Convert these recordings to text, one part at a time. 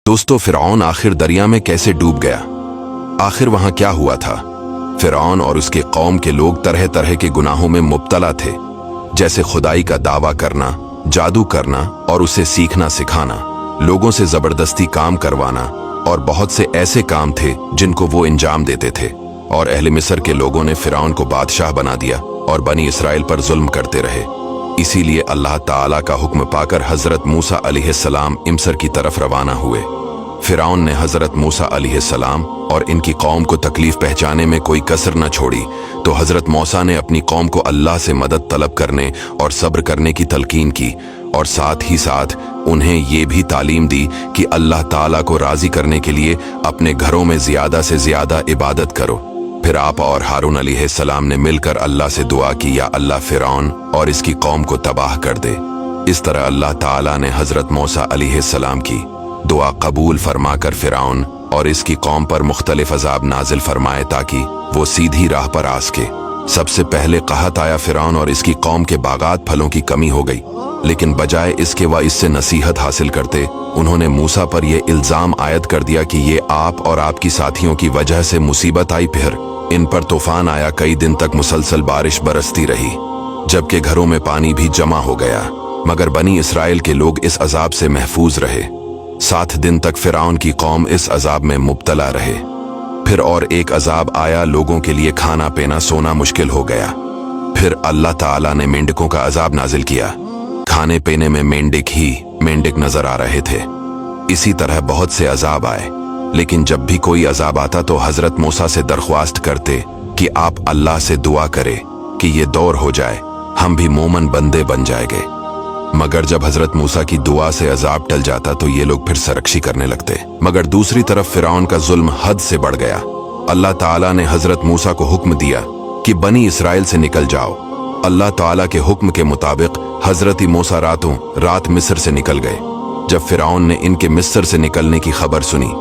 दोस्तों, फिरौन आखिर दरिया में कैसे डूब गया? आखिर वहां क्या हुआ था? फिरौन और उसके कौम के लोग तरह तरह के गुनाहों में मुब्तला थे, जैसे खुदाई का दावा करना, जादू करना और उसे सीखना सिखाना, लोगों से जबरदस्ती काम करवाना और बहुत से ऐसे काम थे जिनको वो अंजाम देते थे। और अहले मिस्र के लोगों ने फिरौन को बादशाह बना दिया और बनी इसराइल पर जुल्म करते रहे। इसीलिए अल्लाह ताला का हुक्म पाकर हजरत मूसा अलैहिस्सलाम मिस्र की तरफ रवाना हुए। फिरौन ने हजरत मूसा अलैहिस्सलाम और इनकी कौम को तकलीफ पहुंचाने में कोई कसर न छोड़ी, तो हजरत मूसा ने अपनी कौम को अल्लाह से मदद तलब करने और सब्र करने की तलकीन की और साथ ही साथ उन्हें ये भी तालीम दी कि अल्लाह ताला को राजी करने के लिए अपने घरों में ज्यादा से ज्यादा इबादत करो। फिर आप और हारून अलैहिस्सलाम ने मिलकर अल्लाह से दुआ की, या अल्लाह फिरौन और इसकी कौम को तबाह कर दे। इस तरह अल्लाह ताला ने हजरत मूसा अलैहिस्सलाम की दुआ कबूल फरमाकर फिरौन और इसकी कौम पर मुख्तलिफ अजाब नाजिल फरमाए ताकि वो सीधी राह पर आ सके। सबसे पहले कहत आया फिरौन और इसकी कौम के बागात फलों की कमी हो गई, लेकिन बजाय इसके वह इससे नसीहत हासिल करते, उन्होंने मूसा पर यह इल्जाम आयद कर दिया कि ये आप और आपकी साथियों की वजह से मुसीबत आई। फिर इन पर तूफान आया, कई दिन तक मुसलसल बारिश बरसती रही, जबकि घरों में पानी भी जमा हो गया, मगर बनी इसराइल के लोग इस अजाब से महफूज रहे। 7 दिन तक फिरौन की कौम इस अजाब में मुब्तला रहे। फिर और एक अजाब आया, लोगों के लिए खाना पीना सोना मुश्किल हो गया। फिर अल्लाह ताला ने मेंढकों का अजाब नाजिल किया। खाने पीने में मेंढक नजर आ रहे थे। इसी तरह बहुत से अजाब आए, लेकिन जब भी कोई अजाब आता तो हजरत मूसा से दरख्वास्त करते कि आप अल्लाह से दुआ करें कि ये दौर हो जाए, हम भी मोमन बंदे बन जाएंगे। मगर जब हजरत मूसा की दुआ से अजाब टल जाता तो ये लोग फिर सरकशी करने लगते। मगर दूसरी तरफ फिरौन का जुल्म हद से बढ़ गया। अल्लाह ताला ने हजरत मूसा को हुक्म दिया कि बनी इसराइल से निकल जाओ। अल्लाह ताला के हुक्म के मुताबिक हजरत मूसा रातों रात मिस्र से निकल गए। जब फिरौन ने इनके मिस्र से निकलने की खबर सुनी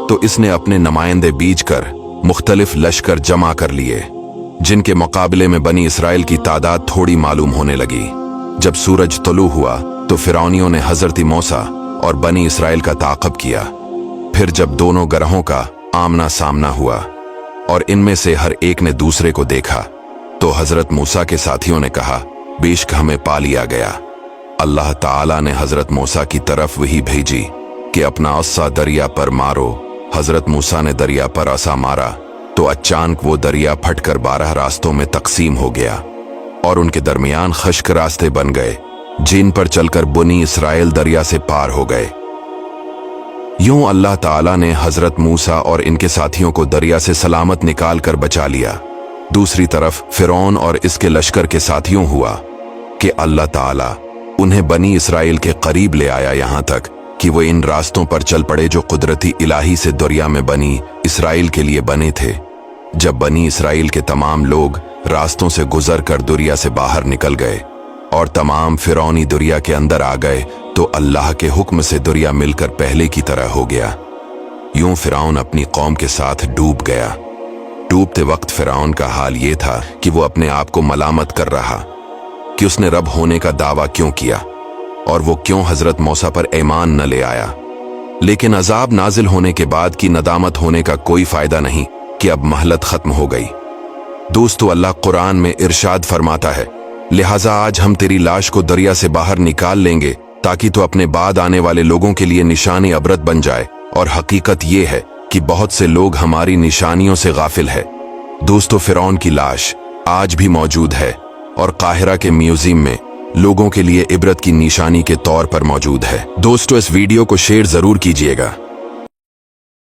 तो इसने अपने नुमाइंदे बीज कर मुख्तलिफ लश्कर जमा कर लिए, जिनके मुकाबले में बनी इसराइल की तादाद थोड़ी मालूम होने लगी। जब सूरज तुलू हुआ तो फिरौनियों ने हजरत मूसा और बनी इसराइल का ताक़ब किया। फिर जब दोनों ग्रहों का आमना सामना हुआ और इनमें से हर एक ने दूसरे को देखा, तो हजरत मूसा के साथियों ने कहा, बेशक हमें पा लिया गया। अल्लाह ताला ने हजरत मूसा की तरफ वही भेजी कि अपना अस्सा दरिया पर मारो। हजरत मूसा ने दरिया पर असा मारा तो अचानक वो दरिया फटकर 12 रास्तों में तकसीम हो गया और उनके दरमियान खश्क रास्ते बन गए, जिन पर चलकर बनी इसराइल दरिया से पार हो गए। यूं अल्लाह ताला ने हजरत मूसा और इनके साथियों को दरिया से सलामत निकाल कर बचा लिया। दूसरी तरफ फिरौन और इसके लश्कर के साथियों हुआ कि अल्लाह ताला उन्हें बनी इसराइल के करीब ले आया, यहां तक कि वो इन रास्तों पर चल पड़े जो कुदरती इलाही से दरिया में बनी इसराइल के लिए बने थे। जब बनी इसराइल के तमाम लोग रास्तों से गुजर कर दरिया से बाहर निकल गए और तमाम फिरौनी दरिया के अंदर आ गए, तो अल्लाह के हुक्म से दरिया मिलकर पहले की तरह हो गया। यूं फिरौन अपनी कौम के साथ डूब गया। डूबते वक्त फिरौन का हाल ये था कि वो अपने आप को मलामत कर रहा कि उसने रब होने का दावा क्यों किया और वो क्यों हजरत मूसा पर ईमान न ले आया। लेकिन अजाब नाजिल होने के बाद की नदामत होने का कोई फायदा नहीं कि अब महलत खत्म हो गई। दोस्तों, अल्लाह कुरान में इरशाद फरमाता है, लिहाजा आज हम तेरी लाश को दरिया से बाहर निकाल लेंगे ताकि तो अपने बाद आने वाले लोगों के लिए निशानी अबरत बन जाए। और हकीकत ये है कि बहुत से लोग हमारी निशानियों से गाफिल है। दोस्तों, फिरौन की लाश आज भी मौजूद है और काहिरा के म्यूजियम में लोगों के लिए इबरत की निशानी के तौर पर मौजूद है। दोस्तों, इस वीडियो को शेयर जरूर कीजिएगा।